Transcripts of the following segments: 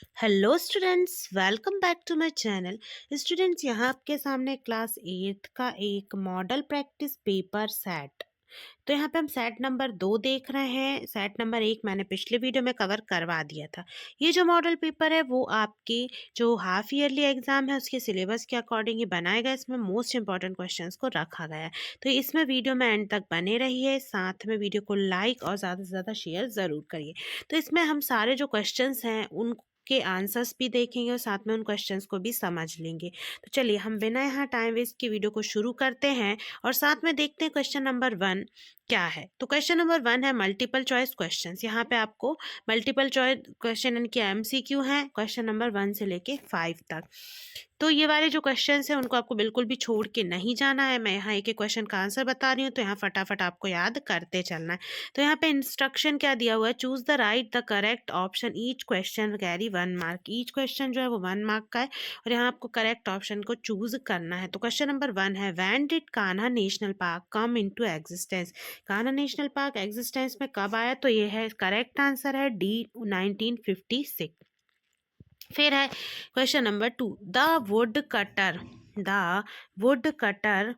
Hello students, welcome back to my channel. Students, यहाँ आपके सामने क्लास 8 का एक मॉडल प्रैक्टिस पेपर सेट। तो यहाँ पे हम सेट नंबर 2 देख रहे हैं। सेट नंबर 1 मैंने पिछले वीडियो में कवर करवा दिया था। ये जो मॉडल पेपर है वो आपकी जो हाफ ईयरली एग्जाम है उसके सिलेबस के अकॉर्डिंग ही बनाया गया। इसमें मोस्ट इंपॉर्टेंट क्वेश्चंस को रखा गया है। तो इसमें वीडियो में एंड तक बने रहिए, साथ में वीडियो को लाइक और ज़्यादा से ज़्यादा शेयर ज़रूर करिए। तो इसमें हम सारे जो क्वेश्चंस हैं उन के आंसर्स भी देखेंगे और साथ में उन क्वेश्चंस को भी समझ लेंगे। तो चलिए हम बिना यहाँ टाइम वेस्ट की वीडियो को शुरू करते हैं और साथ में देखते हैं क्वेश्चन नंबर 1 क्या है। तो क्वेश्चन नंबर 1 है मल्टीपल चॉइस क्वेश्चंस। यहाँ पे आपको मल्टीपल चॉइस क्वेश्चन इनके एमसीक्यू हैं क्वेश्चन नंबर 1 से लेके 5 तक। तो ये वाले जो क्वेश्चंस हैं उनको आपको बिल्कुल भी छोड़ के नहीं जाना है। मैं यहाँ एक एक क्वेश्चन का आंसर बता रही हूँ, तो यहाँ फटाफट आपको याद करते चलना है। तो यहाँ पे इंस्ट्रक्शन क्या दिया हुआ है, choose the right the correct option, each question carry 1 mark. Each question जो है वो 1 मार्क का है और यहाँ आपको करेक्ट ऑप्शन को चूज करना है। तो क्वेश्चन नंबर 1 है, when did Kanha national park come into existence. Kanha national park existence में कब आया, तो ये है करेक्ट आंसर है डी 1956। फिर है question number 2, the wood cutter. The wood cutter,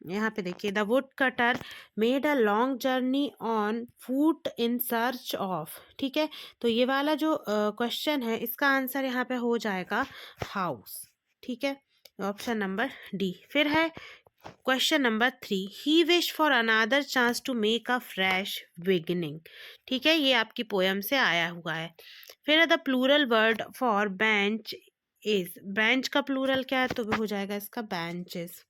यहाँ पे देखिए, the wood cutter made a long journey on foot in search of. ठीक है, तो ये वाला जो क्वेश्चन है इसका आंसर यहाँ पे हो जाएगा हाउस। ठीक है, ऑप्शन नंबर डी। फिर है question number 3, he wish for another chance to make a fresh beginning. ठीक है, ये आपकी पोयम से आया हुआ है। फिर है the plural word for bench is. Bench का प्लूरल क्या है, तो वो हो जाएगा इसका बेंचेस।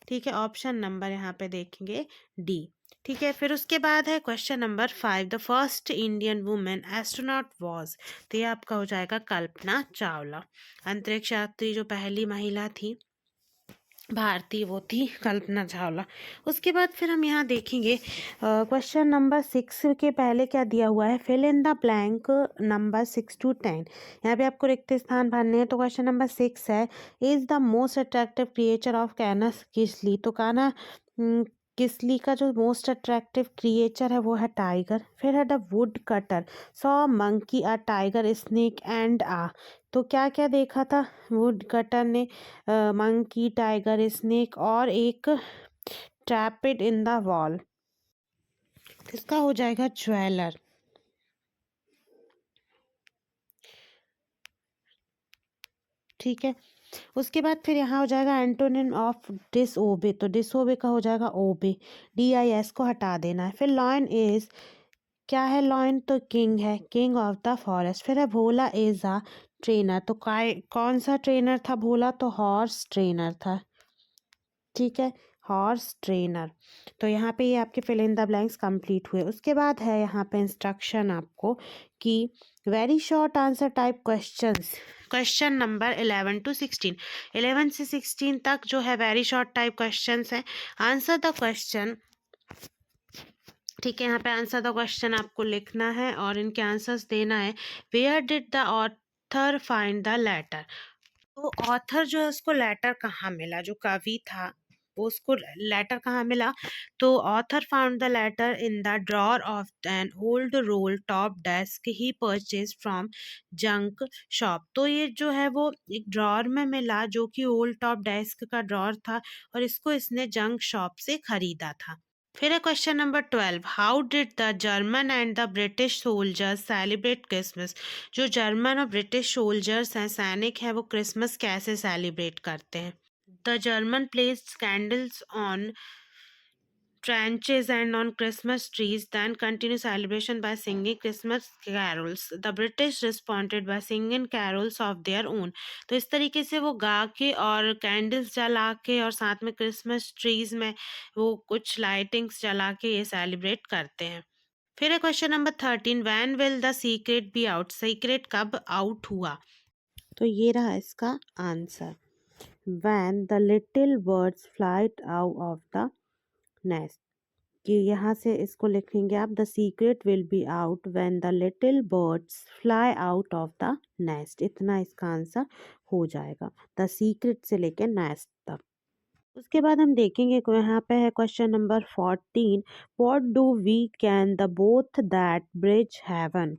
ठीक है, ऑप्शन नंबर यहाँ पे देखेंगे डी। ठीक है, फिर उसके बाद है question number 5, the first Indian women astronaut was. तो ये आपका हो जाएगा कल्पना चावला। अंतरिक्ष यात्री जो पहली महिला थी भारतीय, वो थी कल्पना चावला। उसके बाद फिर हम यहाँ देखेंगे क्वेश्चन नंबर 6 के पहले क्या दिया हुआ है, fill in the blank number 6 to 10। यहाँ पे आपको रिक्त स्थान भरने हैं। तो क्वेश्चन नंबर 6 है, is the most attractive creature of Kanha Kisli. तो कान्हा किसली का जो मोस्ट अट्रैक्टिव क्रिएचर है वो है टाइगर। फिर है the woodcutter saw monkey a tiger snake and a. तो क्या क्या देखा था वुड कटर ने, मंकी, टाइगर, स्नेक और एक ट्रैपिड इन द वॉल। इसका हो जाएगा ज्वेलर। ठीक है, उसके बाद फिर यहाँ हो जाएगा एंटोनिम ऑफ डिसओबे। तो डिसओबे का हो जाएगा ओबे, DIS को हटा देना है। फिर लॉयन इज, क्या है लॉयन, तो किंग है, किंग ऑफ द फॉरेस्ट। फिर है भोला इज अ ट्रेनर। तो कौन सा ट्रेनर था भोला, तो हॉर्स ट्रेनर था। ठीक है, हॉर्स ट्रेनर। तो यहाँ पे ये आपके fill in the blanks complete हुए। उसके बाद है यहाँ पे इंस्ट्रक्शन आपको कि very short answer type questions. Question number 11 to 16, 11 से 16 तक जो है वेरी शॉर्ट टाइप क्वेश्चंस हैं। Answer the question. ठीक है, यहाँ पे आंसर द क्वेश्चन आपको लिखना है और इनके आंसर्स देना है। Where did the author find the letter. तो ऑथर जो है उसको लेटर कहाँ मिला, जो कवि था वो उसको लेटर कहाँ मिला, तो author found the letter in the drawer of an old roll top desk he purchase from junk shop. तो ये जो है वो एक ड्रॉर में मिला जो कि ओल्ड टॉप डेस्क का ड्रॉर था और इसको इसने जंक शॉप से खरीदा था। फिर है question number 12, how did the German and the British soldiers celebrate Christmas. जो जर्मन और ब्रिटिश सोल्जर्स हैं, सैनिक हैं, वो क्रिसमस कैसे सेलिब्रेट करते हैं। The German placed candles on trenches and on Christmas trees, then continue celebration by singing Christmas carols. The British responded by singing carols of their own. तो इस तरीके से वो गा के और कैंडल्स जला के और साथ में क्रिसमस ट्रीज में वो कुछ लाइटिंग्स जला के ये सेलिब्रेट करते हैं। फिर है question number 13, van will the secret be out. Secret कब आउट हुआ, तो ये रहा इसका answer, when the little birds flight out of the nest. कि यहाँ से इसको लिखेंगे आप, the secret will be out when the little birds fly out of the nest. इतना इसका आंसर हो जाएगा, द सीक्रेट से लेके नेस्ट तक। उसके बाद हम देखेंगे को यहाँ पे है question number 14, what do we can the both that bridge heaven.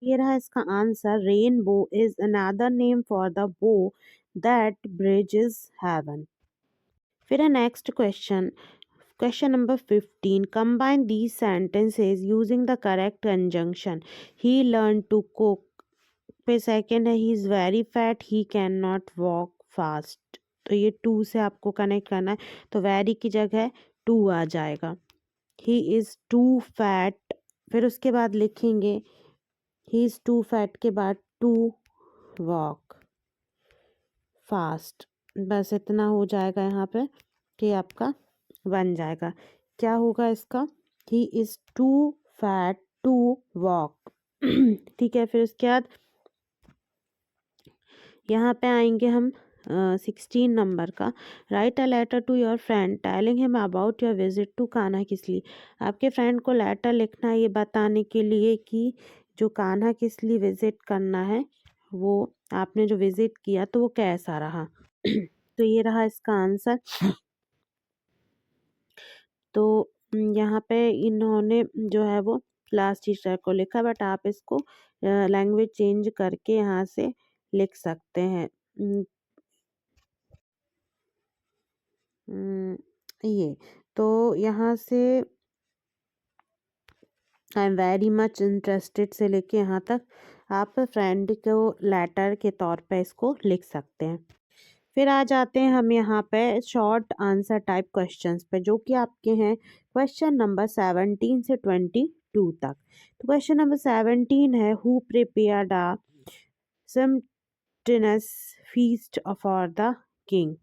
ये रहा इसका आंसर, rainbow is another name for the bow that bridges heaven. फिर है next question, question number 15, combine these sentences using the correct conjunction. He learn to cook, पे second है he is very fat, he can not walk fast. तो ये to से आपको connect करना है, तो वेरी की जगह टू आ जाएगा, ही इज़ टू फैट। फिर उसके बाद लिखेंगे ही इज़ टू फैट के बाद टू वॉक फास्ट। बस इतना हो जाएगा यहाँ पे कि आपका बन जाएगा। क्या होगा इसका, he is too fat to walk. ठीक है, फिर उसके बाद यहाँ पे आएंगे हम 16 नंबर का, write a letter to your friend telling him about your visit to Kanha Kisli. आपके फ्रेंड को लेटर लिखना है ये बताने के लिए कि जो कान्हा किसली विजिट करना है, वो आपने जो विजिट किया तो वो कैसा रहा। तो ये रहा इसका आंसर। तो यहाँ पे इन्होंने जो है वो क्लास टीचर को लिखा, बट आप इसको लैंग्वेज चेंज करके यहाँ से लिख सकते हैं। ये तो यहाँ से I am very much interested से लेके यहाँ तक आप फ्रेंड को लेटर के तौर पे इसको लिख सकते हैं। फिर आ जाते हैं हम यहाँ पे शॉर्ट आंसर टाइप क्वेश्चंस पे, जो कि आपके हैं क्वेश्चन नंबर 17 से 22 तक। तो क्वेश्चन नंबर 17 है, who prepared a sumptuous feast for the king.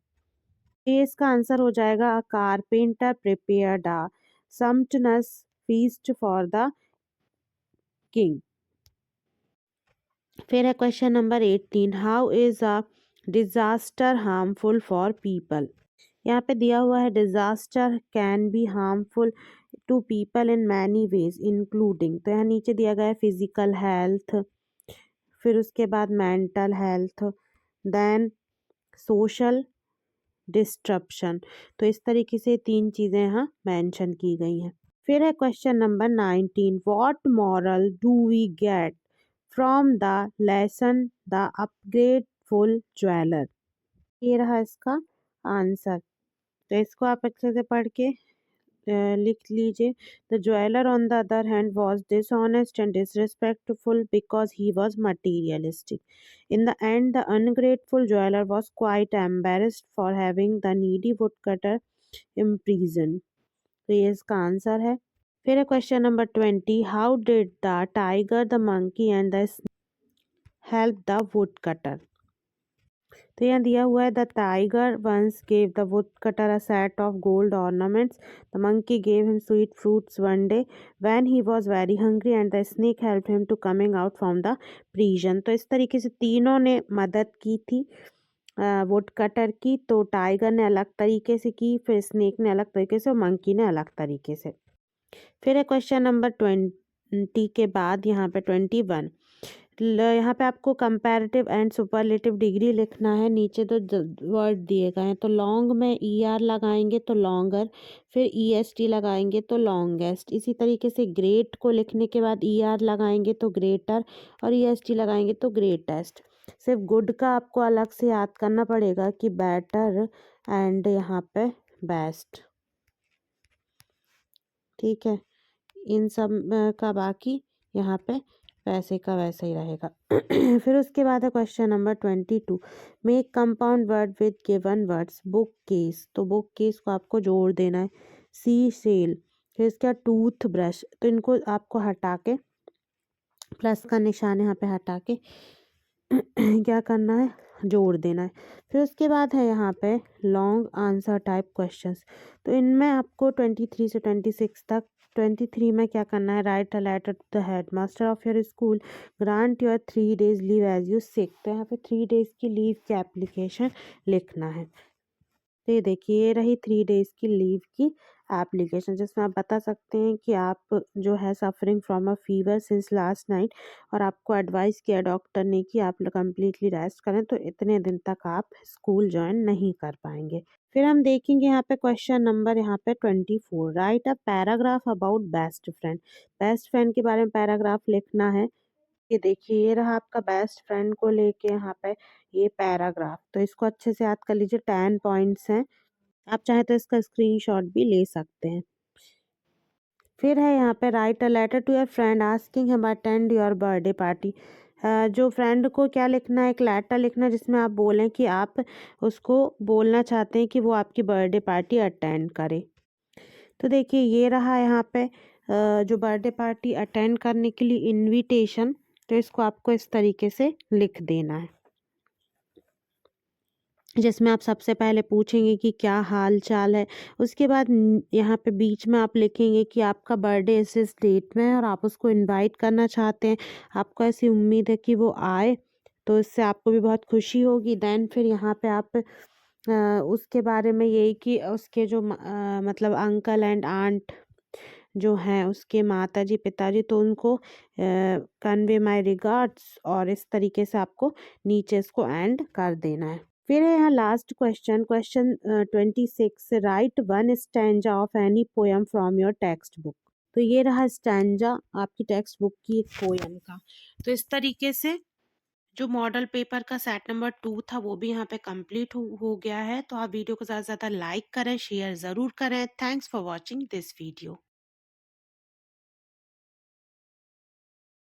ये इसका आंसर हो जाएगा, a carpenter prepared a sumptuous feast for the king. फिर है question number 18, how is a disaster harmful for people. यहाँ पे दिया हुआ है disaster can be harmful to people in many ways including, तो यहाँ नीचे दिया गया है फिजिकल हेल्थ, फिर उसके बाद mental health, then social disruption. तो इस तरीके से तीन चीज़ें यहाँ मेंशन की गई हैं। फिर है question number 19, what moral do we get from the lesson the ungrateful jeweller. ये रहा इसका आंसर। तो इसको आप अच्छे से पढ़ के लिख लीजिए। The jeweller on the other hand was dishonest and disrespectful because he was materialistic. In the end the ungrateful jeweller was quite embarrassed for having the needy woodcutter imprison. तो ये इसका आंसर है। फिर है question number 20, how did the tiger the monkey and the help the woodcutter. तो यहाँ दिया हुआ है, the tiger once gave the woodcutter a set of gold ornaments, the monkey gave him sweet fruits one day when he was very hungry and the snake help him to coming out from the prison. तो इस तरीके से तीनों ने मदद की थी would cutter की। तो टाइगर ने अलग तरीके से की, फिर स्नेक ने अलग तरीके से और मंकी ने अलग तरीके से। फिर है क्वेश्चन नंबर 20 के बाद यहाँ पे 21, यहाँ पे आपको कंपैरेटिव एंड सुपरलेटिव डिग्री लिखना है। नीचे तो वर्ड दिए गए हैं, तो लॉन्ग में ई आर लगाएंगे तो लॉन्गर, फिर ई एस टी लगाएंगे तो लॉन्गेस्ट। इसी तरीके से ग्रेट को लिखने के बाद ई आर लगाएंगे तो ग्रेटर और ई एस टी लगाएंगे तो ग्रेटेस्ट। सिर्फ गुड का आपको अलग से याद करना पड़ेगा कि बेटर एंड यहाँ पे बेस्ट। ठीक है, इन सब का बाकी यहाँ पे वैसे का वैसे ही रहेगा। फिर उसके बाद है question number 22, make compound word with given words. Book case, तो बुक केस को आपको जोड़ देना है। सी सेल, फिर इसके बाद टूथ ब्रश, तो इनको आपको हटा के प्लस का निशान यहाँ पे हटा के क्या करना है, जोड़ देना है। फिर उसके बाद है यहाँ पे लॉन्ग आंसर टाइप क्वेश्चंस। तो इनमें आपको 23 से 26 तक, 23 में क्या करना है, write a letter to the headmaster of your school, grant your 3 days leave as you sick. तो यहाँ पे 3 days की लीव की एप्लीकेशन लिखना है। तो ये देखिए, ये रही 3 days की लीव की एप्लीकेशन, जिसमें आप बता सकते हैं कि आप जो है suffering from a fever since last night, और आपको एडवाइस किया डॉक्टर ने कि आप कंप्लीटली रेस्ट करें, तो इतने दिन तक आप स्कूल ज्वाइन नहीं कर पाएंगे। फिर हम देखेंगे यहाँ पे क्वेश्चन नंबर यहाँ पे 24, right a paragraph about best friend. Best friend के बारे में पैराग्राफ लिखना है। ये देखिए, ये रहा आपका बेस्ट फ्रेंड को लेके यहाँ पे ये पैराग्राफ। तो इसको अच्छे से याद कर लीजिए, 10 पॉइंट्स हैं। आप चाहें तो इसका स्क्रीनशॉट भी ले सकते हैं। फिर है यहाँ पे write a letter to your friend asking him attend your birthday party. जो फ्रेंड को क्या लिखना है, एक लेटर लिखना है जिसमें आप बोलें कि आप उसको बोलना चाहते हैं कि वो आपकी बर्थडे पार्टी अटेंड करे। तो देखिए, ये रहा यहाँ पे जो बर्थडे पार्टी अटेंड करने के लिए इनविटेशन। तो इसको आपको इस तरीके से लिख देना है, जिसमें आप सबसे पहले पूछेंगे कि क्या हाल चाल है। उसके बाद यहाँ पे बीच में आप लिखेंगे कि आपका बर्थडे इस डेट में है और आप उसको इनवाइट करना चाहते हैं। आपको ऐसी उम्मीद है कि वो आए, तो इससे आपको भी बहुत खुशी होगी। देन फिर यहाँ पे आप उसके बारे में यही कि उसके जो मतलब अंकल एंड आंट जो हैं, उसके माताजी पिताजी, तो उनको कन्वे माय रिगार्ड्स, और इस तरीके से आपको नीचे इसको एंड कर देना है। फिर है यहाँ last question, question 26, right one stanza of any poem from your text book. तो ये रहा स्टैंजा आपकी टेक्स्ट बुक की एक पोएम का। तो इस तरीके से जो मॉडल पेपर का सेट नंबर 2 था वो भी यहाँ पे कंप्लीट हो गया है। तो आप वीडियो को ज़्यादा से ज़्यादा लाइक करें, शेयर ज़रूर करें। Thanks for watching this video.